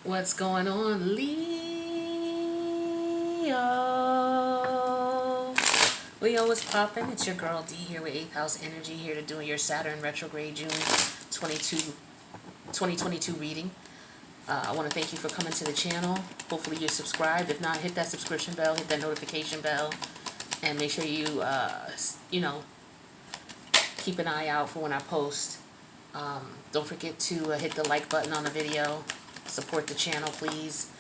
What's going on, Leo? Leo, what's poppin'? It's your girl D here with 8th House Energy, here to do your Saturn Retrograde June 2022 reading. I want to thank you for coming to the channel. Hopefully you're subscribed. If not, hit that subscription bell, hit that notification bell, and make sure you, keep an eye out for when I post. Don't forget to hit the like button on the video. Support the channel, please.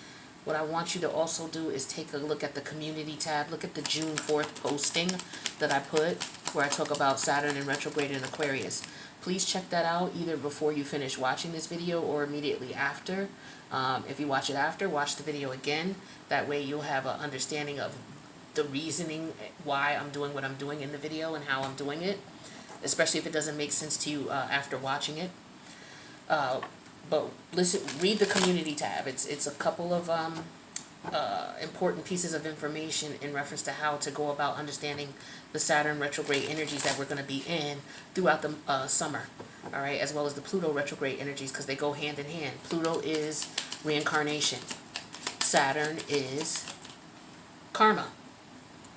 What I want you to also do is take a look at the community tab. Look at the June 4th posting that I put where I talk about Saturn in retrograde in Aquarius. Please check that out either before you finish watching this video or immediately after. If you watch it after, watch the video again. That way you'll have an understanding of the reasoning why I'm doing what I'm doing in the video and how I'm doing it, especially if it doesn't make sense to you after watching it. But listen, read the community tab. It's a couple of important pieces of information in reference to how to go about understanding the Saturn retrograde energies that we're going to be in throughout the summer. All right, as well as the Pluto retrograde energies, because they go hand in hand. Pluto is reincarnation. Saturn is karma.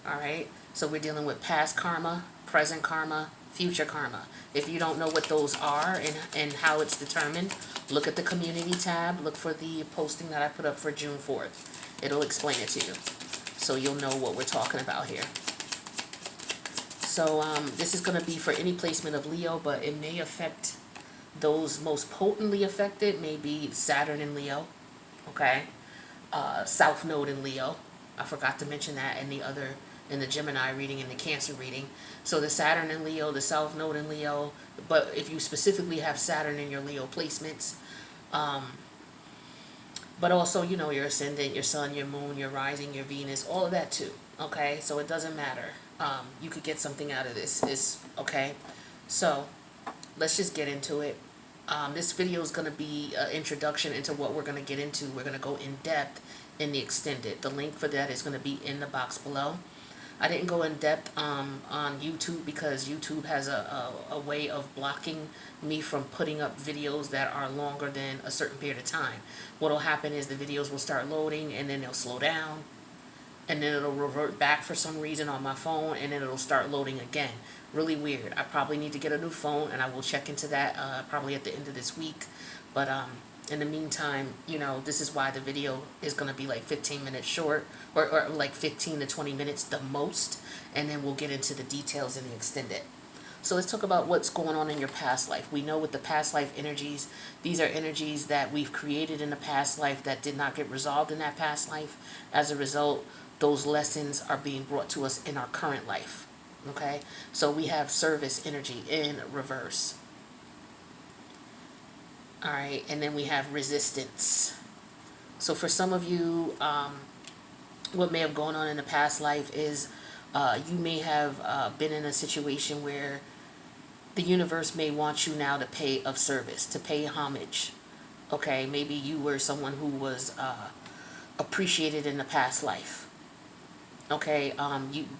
All right, so we're dealing with past karma, present karma, future karma. If you don't know what those are and how it's determined, look at the community tab. Look for the posting that I put up for June 4th. It'll explain it to you, so you'll know what we're talking about here. So this is going to be for any placement of Leo, but it may affect those most potently affected. Maybe Saturn in Leo, okay? South Node in Leo. I forgot to mention that in the Gemini reading and the Cancer reading. So the Saturn in Leo, the South Node in Leo, but if you specifically have Saturn in your Leo placements, but also, your ascendant, your sun, your moon, your rising, your Venus, all of that too, okay? So it doesn't matter. You could get something out of this, okay? So let's just get into it. This video is going to be an introduction into what we're going to get into. We're going to go in depth in the extended. The link for that is going to be in the box below. I didn't go in depth on YouTube because YouTube has a way of blocking me from putting up videos that are longer than a certain period of time. What will happen is the videos will start loading and then they'll slow down and then it'll revert back for some reason on my phone and then it'll start loading again. Really weird. I probably need to get a new phone and I will check into that probably at the end of this week. But in the meantime, this is why the video is going to be like 15 minutes short or like 15 to 20 minutes the most. And then we'll get into the details in the extended. So let's talk about what's going on in your past life. We know with the past life energies, these are energies that we've created in the past life that did not get resolved in that past life. As a result, those lessons are being brought to us in our current life. Okay? So we have service energy in reverse. All right, and then we have resistance. So for some of you, what may have gone on in the past life is you may have been in a situation where the universe may want you now to pay of service, to pay homage. Okay, maybe you were someone who was appreciated in the past life. Okay,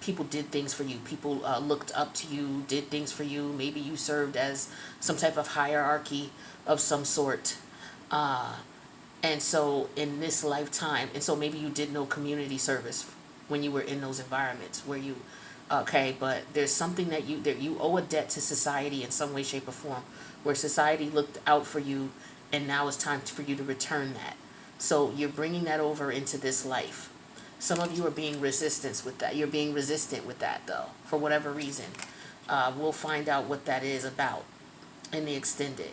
people did things for you. People looked up to you, did things for you. Maybe you served as some type of hierarchy of some sort. And so in this lifetime, and so maybe you did no community service when you were in those environments where you, okay, but there's something that you owe a debt to society in some way, shape, or form, where society looked out for you, and now it's time for you to return that. So you're bringing that over into this life. Some of you are being resistant with that. You're being resistant with that, though, for whatever reason. We'll find out what that is about in the extended.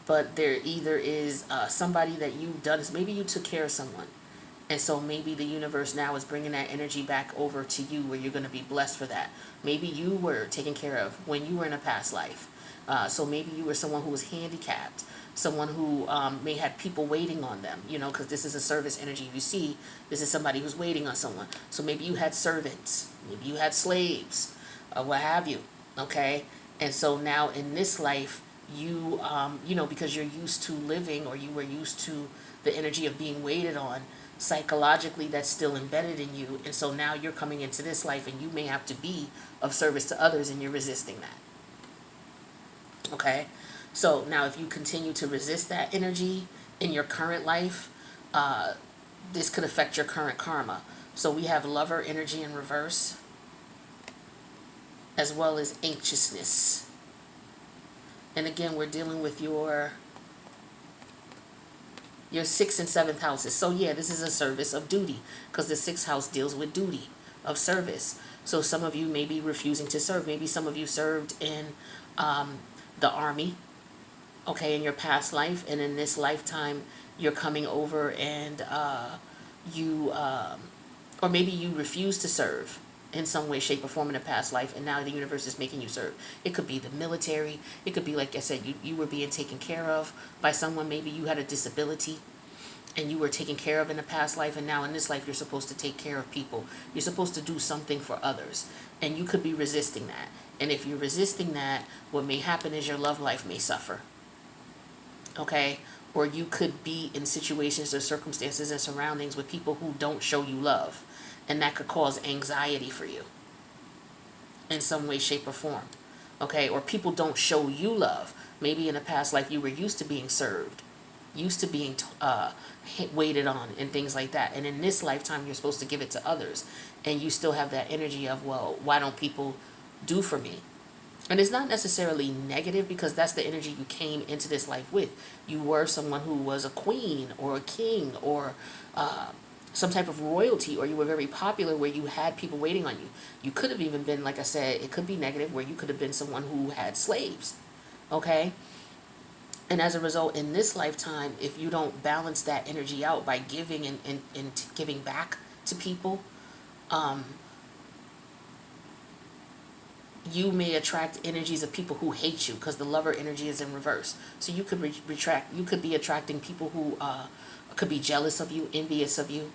But there either is somebody that you've done, maybe you took care of someone. And so maybe the universe now is bringing that energy back over to you where you're going to be blessed for that. Maybe you were taken care of when you were in a past life. So maybe you were someone who was handicapped. Someone who may have people waiting on them, because this is a service energy. You see, this is somebody who's waiting on someone. So maybe you had servants, maybe you had slaves, what have you, okay? And so now in this life, you, because you're used to living or you were used to the energy of being waited on, psychologically that's still embedded in you. And so now you're coming into this life and you may have to be of service to others and you're resisting that. Okay? So now if you continue to resist that energy in your current life, this could affect your current karma. So we have lover energy in reverse, as well as anxiousness. And again, we're dealing with your 6th and 7th houses. So yeah, this is a service of duty, because the 6th house deals with duty of service. So some of you may be refusing to serve. Maybe some of you served in the army, okay, in your past life, and in this lifetime you're coming over and you or maybe you refuse to serve in some way, shape, or form in a past life, and now the universe is making you serve. It could be the military. It could be, like I said, you were being taken care of by someone. Maybe you had a disability and you were taken care of in a past life, and now in this life you're supposed to take care of people. You're supposed to do something for others, and you could be resisting that. And if you're resisting that, what may happen is your love life may suffer, okay? Or you could be in situations or circumstances and surroundings with people who don't show you love, and that could cause anxiety for you in some way, shape, or form, okay? Or people don't show you love. Maybe in a past life you were used to being served, used to being waited on and things like that, and in this lifetime you're supposed to give it to others, and you still have that energy of, well, why don't people do for me? And it's not necessarily negative, because that's the energy you came into this life with. You were someone who was a queen or a king or some type of royalty, or you were very popular where you had people waiting on you. You could have even been, like I said, it could be negative, where you could have been someone who had slaves, okay? And as a result, in this lifetime, if you don't balance that energy out by giving and giving back to people, you may attract energies of people who hate you, because the lover energy is in reverse. So you could you could be attracting people who could be jealous of you, envious of you,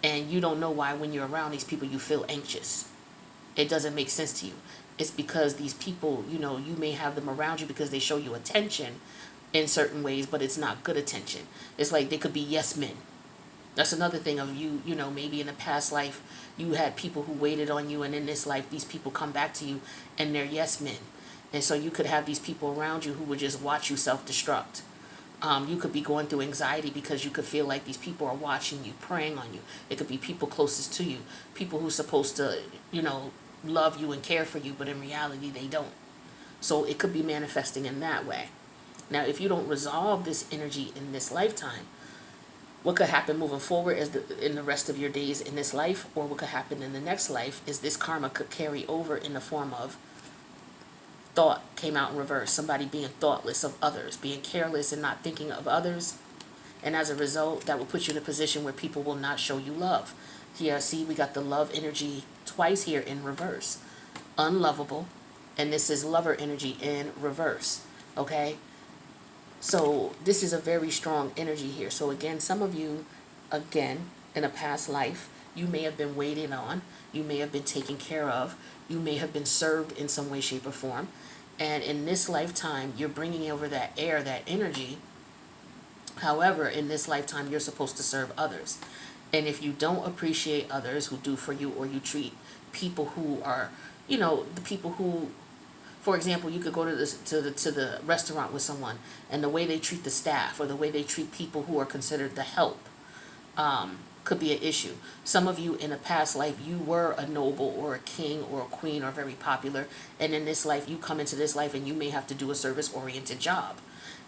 and you don't know why when you're around these people you feel anxious. It doesn't make sense to you. It's because these people, you may have them around you because they show you attention in certain ways, but it's not good attention. It's like they could be yes men. That's another thing of maybe in a past life you had people who waited on you, and in this life these people come back to you and they're yes men. And so you could have these people around you who would just watch you self-destruct. You could be going through anxiety because you could feel like these people are watching you, preying on you. It could be people closest to you, people who's supposed to, love you and care for you, but in reality they don't. So it could be manifesting in that way. Now, if you don't resolve this energy in this lifetime, what could happen moving forward is in the rest of your days in this life, or what could happen in the next life, is this karma could carry over in the form of thought came out in reverse. Somebody being thoughtless of others, being careless and not thinking of others. And as a result, that will put you in a position where people will not show you love. Here, see, we got the love energy twice here in reverse. Unlovable. And this is lover energy in reverse. Okay? So this is a very strong energy here. So again, some of you, again, in a past life, you may have been waited on. You may have been taken care of. You may have been served in some way, shape, or form. And in this lifetime, you're bringing over that air, that energy. However, in this lifetime, you're supposed to serve others. And if you don't appreciate others who do for you, or you treat people who are, the people who, for example, you could go to the restaurant with someone, and the way they treat the staff, or the way they treat people who are considered the help, could be an issue. Some of you in a past life, you were a noble or a king or a queen or very popular, and in this life, you come into this life and you may have to do a service-oriented job,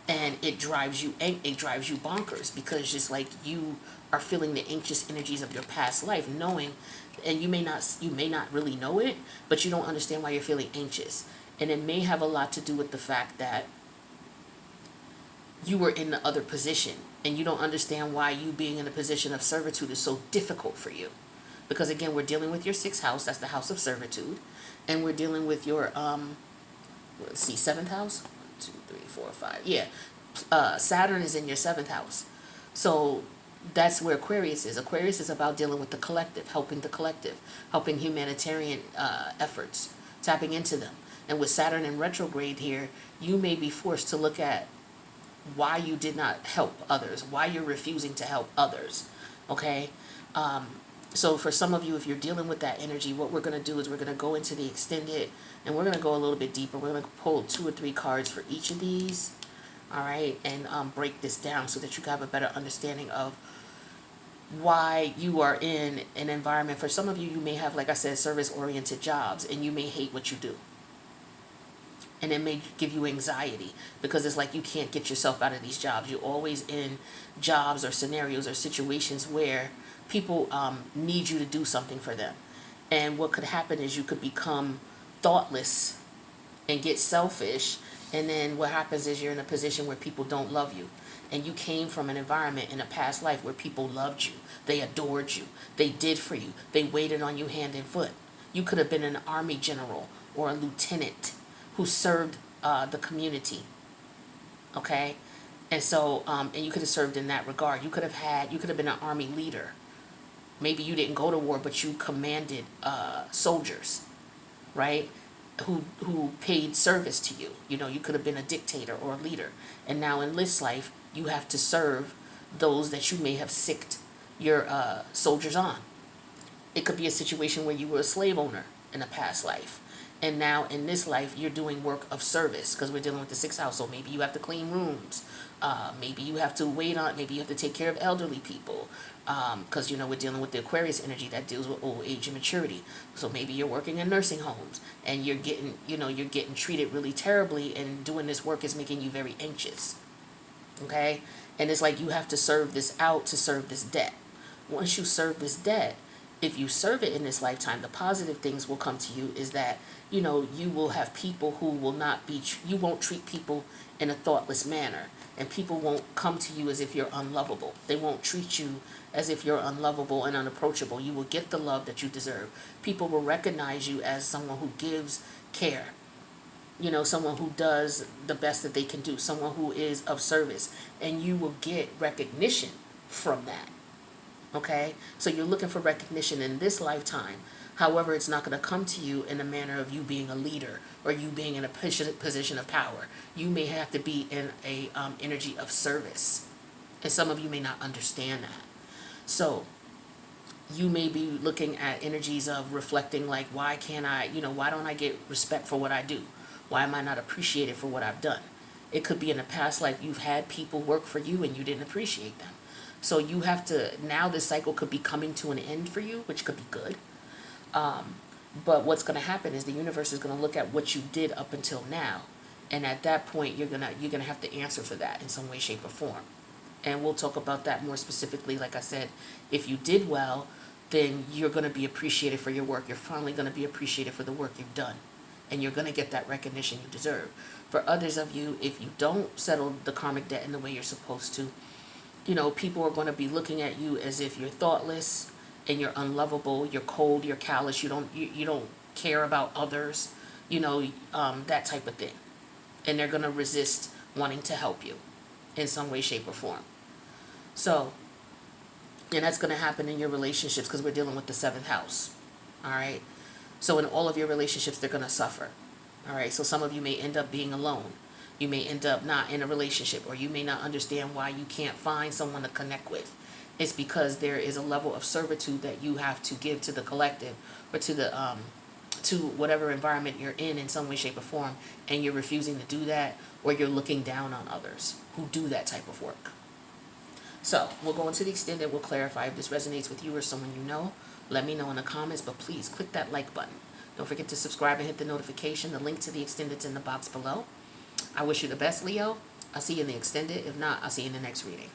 and it drives you bonkers, because just like you are feeling the anxious energies of your past life, knowing, and you may not really know it, but you don't understand why you're feeling anxious. And it may have a lot to do with the fact that you were in the other position, and you don't understand why you being in a position of servitude is so difficult for you. Because again, we're dealing with your 6th house, that's the house of servitude, and we're dealing with your 7th house. 1, 2, 3, 4, 5. Yeah, Saturn is in your 7th house, so that's where Aquarius is. Aquarius is about dealing with the collective, helping humanitarian efforts, tapping into them. And with Saturn in retrograde here, you may be forced to look at why you did not help others, why you're refusing to help others, okay? So for some of you, if you're dealing with that energy, what we're going to do is we're going to go into the extended, and we're going to go a little bit deeper. We're going to pull 2 or 3 cards for each of these, all right? And break this down so that you can have a better understanding of why you are in an environment. For some of you, you may have, like I said, service-oriented jobs, and you may hate what you do. And it may give you anxiety because it's like you can't get yourself out of these jobs. You're always in jobs or scenarios or situations where people need you to do something for them. And what could happen is you could become thoughtless and get selfish. And then what happens is you're in a position where people don't love you. And you came from an environment in a past life where people loved you. They adored you. They did for you. They waited on you hand and foot. You could have been an army general or a lieutenant who served the community. Okay? And so, and you could have served in that regard. You could have been an army leader. Maybe you didn't go to war, but you commanded soldiers, right? Who paid service to you. You know, you could have been a dictator or a leader. And now in this life, you have to serve those that you may have sicked your soldiers on. It could be a situation where you were a slave owner in a past life. And now in this life, you're doing work of service because we're dealing with the sixth house. So maybe you have to clean rooms. Maybe you have to maybe you have to take care of elderly people. Because, you know, we're dealing with the Aquarius energy that deals with old age and maturity. So maybe you're working in nursing homes and you're getting treated really terribly, and doing this work is making you very anxious. Okay? And it's like you have to serve this out to serve this debt. Once you serve this debt, if you serve it in this lifetime, the positive things will come to you is that, you know, you will have people who will not be, you won't treat people in a thoughtless manner. And people won't come to you as if you're unlovable. They won't treat you as if you're unlovable and unapproachable. You will get the love that you deserve. People will recognize you as someone who gives care. You know, someone who does the best that they can do. Someone who is of service. And you will get recognition from that. Okay? So you're looking for recognition in this lifetime. However, it's not going to come to you in a manner of you being a leader or you being in a position of power. You may have to be in a energy of service. And some of you may not understand that. So you may be looking at energies of reflecting like, why don't I get respect for what I do? Why am I not appreciated for what I've done? It could be in a past life you've had people work for you and you didn't appreciate them. So you have to, now this cycle could be coming to an end for you, which could be good. But what's going to happen is the universe is going to look at what you did up until now. And at that point, you're gonna have to answer for that in some way, shape, or form. And we'll talk about that more specifically. Like I said, if you did well, then you're going to be appreciated for your work. You're finally going to be appreciated for the work you've done. And you're going to get that recognition you deserve. For others of you, if you don't settle the karmic debt in the way you're supposed to, you know, people are going to be looking at you as if you're thoughtless and you're unlovable, you're cold, you're callous, you don't care about others, you know, that type of thing. And they're going to resist wanting to help you in some way, shape, or form. So, and that's going to happen in your relationships because we're dealing with the seventh house. All right. So in all of your relationships, they're going to suffer. All right. So some of you may end up being alone. You may end up not in a relationship, or you may not understand why you can't find someone to connect with. It's because there is a level of servitude that you have to give to the collective or to the to whatever environment you're in some way, shape, or form, and you're refusing to do that, or you're looking down on others who do that type of work. So we'll go into the extended. We'll clarify if this resonates with you or someone you know. Let me know in the comments, but please click that like button. Don't forget to subscribe and hit the notification. The link to the extended's in the box below. I wish you the best, Leo. I'll see you in the extended. If not, I'll see you in the next reading.